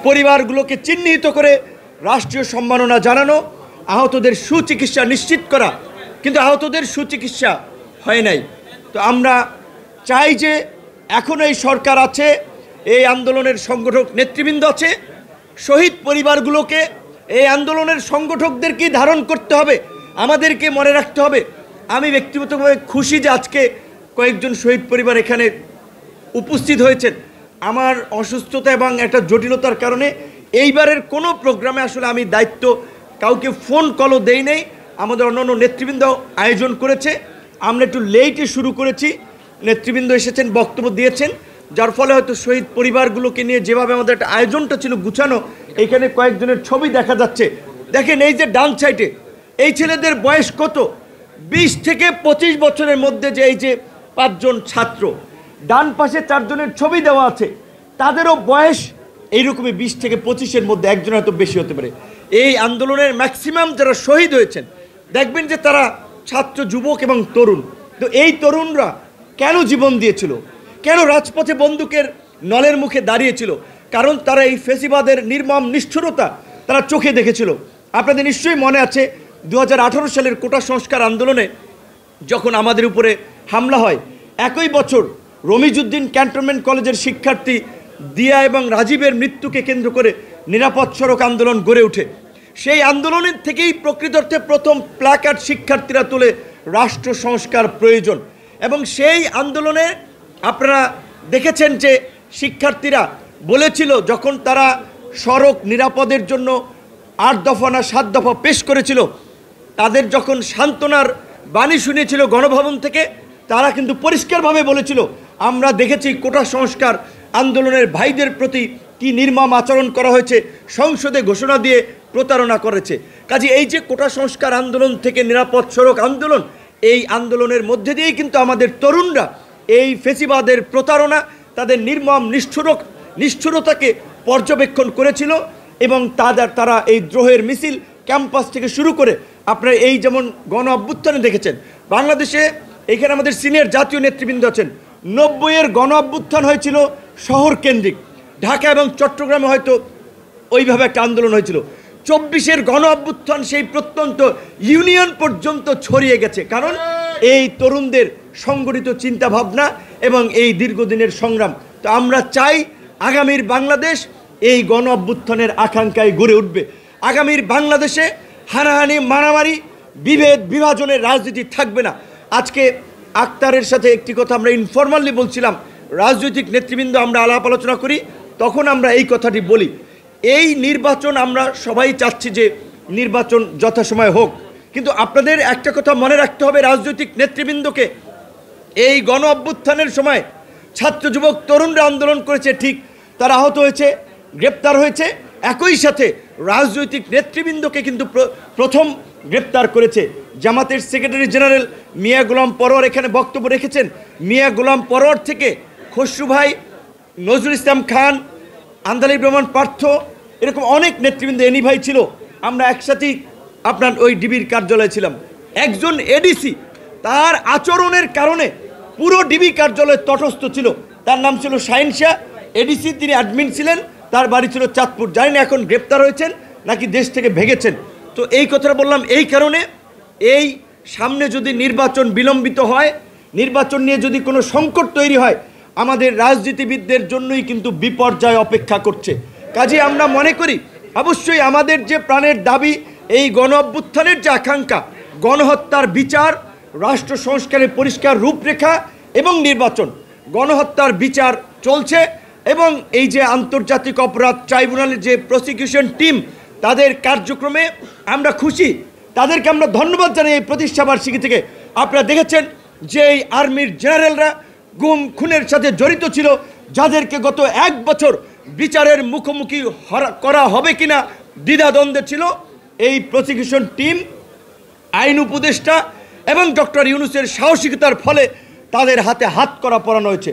পরিবারগুলোকে চিহ্নিত করে রাষ্ট্রীয় সম্মাননা জানানো, আহতদের সুচিকিৎসা নিশ্চিত করা, কিন্তু আহতদের সুচিকিৎসা হয় নাই। তো আমরা চাই যে এখন এই সরকার আছে, এই আন্দোলনের সংগঠক নেতৃবৃন্দ আছে, শহীদ পরিবারগুলোকে এই আন্দোলনের সংগঠকদেরকে ধারণ করতে হবে, আমাদেরকে মনে রাখতে হবে। আমি ব্যক্তিগতভাবে খুশি যে আজকে কয়েকজন শহীদ পরিবার এখানে উপস্থিত হয়েছেন। আমার অসুস্থতা এবং একটা জটিলতার কারণে এইবারের কোনো প্রোগ্রামে আসলে আমি দায়িত্ব কাউকে ফোন কলও দেই নেই। আমাদের অন্যান্য নেতৃবৃন্দ আয়োজন করেছে, আমরা একটু লেটে শুরু করেছি, নেতৃবৃন্দ এসেছেন, বক্তব্য দিয়েছেন, যার ফলে হয়তো শহীদ পরিবারগুলোকে নিয়ে যেভাবে আমাদের একটা আয়োজনটা ছিল গুছানো, এইখানে কয়েকজনের ছবি দেখা যাচ্ছে। দেখেন এই যে ডান সাইডে এই ছেলেদের বয়স কত, 20 থেকে 25 বছরের মধ্যে, যে এই যে 5 জন ছাত্র, ডান পাশে 4 জনের ছবি দেওয়া আছে, তাদেরও বয়স এইরকমই 20 থেকে 25-এর মধ্যে, একজন হয়তো বেশি হতে পারে। এই আন্দোলনের ম্যাক্সিমাম যারা শহীদ হয়েছেন দেখবেন যে তারা ছাত্র, যুবক এবং তরুণ। তো এই তরুণরা কেন জীবন দিয়েছিল, কেন রাজপথে বন্দুকের নলের মুখে দাঁড়িয়েছিল? কারণ তারা এই ফেসিবাদের নির্মম নিষ্ঠুরতা তারা চোখে দেখেছিল। আপনাদের নিশ্চয়ই মনে আছে 2018 সালের কোটা সংস্কার আন্দোলনে যখন আমাদের উপরে হামলা হয়, একই বছর রমিজউদ্দিন ক্যান্টনমেন্ট কলেজের শিক্ষার্থী দিয়া এবং রাজীবের মৃত্যুকে কেন্দ্র করে নিরাপদ সড়ক আন্দোলন গড়ে ওঠে। সেই আন্দোলনের থেকেই প্রকৃত অর্থে প্রথম প্ল্যাকার্ড শিক্ষার্থীরা তুলে রাষ্ট্র সংস্কার প্রয়োজন। এবং সেই আন্দোলনে আপনারা দেখেছেন যে শিক্ষার্থীরা বলেছিল, যখন তারা সড়ক নিরাপদের জন্য 8 দফা না 7 দফা পেশ করেছিল, তাদের যখন সান্ত্বনার বাণী শুনিয়েছিল গণভবন থেকে, তারা কিন্তু পরিষ্কারভাবে বলেছিল, আমরা দেখেছি কোটা সংস্কার আন্দোলনের ভাইদের প্রতি কি নির্মম আচরণ করা হয়েছে, সংসদে ঘোষণা দিয়ে প্রতারণা করেছে। কাজে এই যে কোটা সংস্কার আন্দোলন থেকে নিরাপদ সড়ক আন্দোলন, এই আন্দোলনের মধ্যে দিয়েই কিন্তু আমাদের তরুণরা এই ফেসিবাদের প্রতারণা, তাদের নির্মম নিষ্ঠুরতাকে পর্যবেক্ষণ করেছিল। এবং তারা এই দ্রোহের মিছিল ক্যাম্পাস থেকে শুরু করে আপনারা এই যেমন গণ অভ্যুত্থানে দেখেছেন, বাংলাদেশে এখানে আমাদের সিনিয়র জাতীয় নেতৃবৃন্দ আছেন, 90-এর গণ অভ্যুত্থান হয়েছিল শহর কেন্দ্রিক, ঢাকা এবং চট্টগ্রামে হয়তো ওইভাবে একটা আন্দোলন হয়েছিল। 24-এর গণ অভ্যুত্থান সেই প্রত্যন্ত ইউনিয়ন পর্যন্ত ছড়িয়ে গেছে, কারণ এই তরুণদের সংগঠিত চিন্তা ভাবনা এবং এই দীর্ঘদিনের সংগ্রাম। তো আমরা চাই আগামীর বাংলাদেশ এই গণ অভ্যুত্থানের আকাঙ্ক্ষায় গড়ে উঠবে। আগামীর বাংলাদেশে হানাহানি, মারামারি, বিভেদ, বিভাজনের রাজনীতি থাকবে না। আজকে আক্তারের সাথে একটি কথা আমরা ইনফরমালি বলছিলাম, রাজনৈতিক নেতৃবৃন্দ আমরা আলাপ আলোচনা করি, তখন আমরা এই কথাটি বলি, এই নির্বাচন আমরা সবাই চাচ্ছি যে নির্বাচন যথাসময়ে হোক, কিন্তু আপনাদের একটা কথা মনে রাখতে হবে, রাজনৈতিক নেতৃবৃন্দকে, এই গণ অভ্যুত্থানের সময় ছাত্র, যুবক, তরুণরা আন্দোলন করেছে, ঠিক, তারা আহত হয়েছে, গ্রেপ্তার হয়েছে, একই সাথে রাজনৈতিক নেতৃবৃন্দকে কিন্তু প্রথম গ্রেপ্তার করেছে। জামাতের সেক্রেটারি জেনারেল মিয়া গোলাম পরোয়ার এখানে বক্তব্য রেখেছেন, মিয়া গোলাম পরোয়ার থেকে খসরু ভাই, নজরুল ইসলাম খান, আন্দালিব রহমান পার্থ, এরকম অনেক নেতৃবৃন্দ, এনি ভাই ছিল, আমরা একসাথেই আপনার ওই ডিবির কার্যালয়ে ছিলাম। একজন এডিসি, তার আচরণের কারণে পুরো ডিবি কার্যালয় তটস্থ ছিল, তার নাম ছিল শাহিন শাহ, এডিসি, তিনি অ্যাডমিন ছিলেন, তার বাড়ি ছিল চাঁদপুর। জানি না এখন গ্রেপ্তার হয়েছেন নাকি দেশ থেকে ভেগেছেন। তো এই কথাটা বললাম এই কারণে, এই সামনে যদি নির্বাচন বিলম্বিত হয়, নির্বাচন নিয়ে যদি কোনো সংকট তৈরি হয়, আমাদের রাজনীতিবিদদের জন্যই কিন্তু বিপর্যয় অপেক্ষা করছে। কাজে আমরা মনে করি অবশ্যই আমাদের যে প্রাণের দাবি, এই গণ অভ্যুত্থানের যে আকাঙ্ক্ষা, গণহত্যার বিচার, রাষ্ট্র সংস্কারের পরিষ্কার রূপরেখা এবং নির্বাচন, গণহত্যার বিচার চলছে এবং এই যে আন্তর্জাতিক অপরাধ ট্রাইব্যুনালের যে প্রসিকিউশন টিম, তাদের কার্যক্রমে আমরা খুশি, তাদেরকে আমরা ধন্যবাদ জানাই। এই প্রতিষ্ঠাবার্ষিকী থেকে আপনারা দেখেছেন যে এই আর্মির জেনারেলরা গুম খুনের সাথে জড়িত ছিল, যাদেরকে গত 1 বছর বিচারের মুখোমুখি করা হবে কিনা দ্বিধাদ্বন্দ্বে ছিল, এই প্রসিকিউশন টিম, আইন উপদেষ্টা এবং ডক্টর ইউনূসের সাহসিকতার ফলে তাদের হাতে হাত করা পরানো হয়েছে।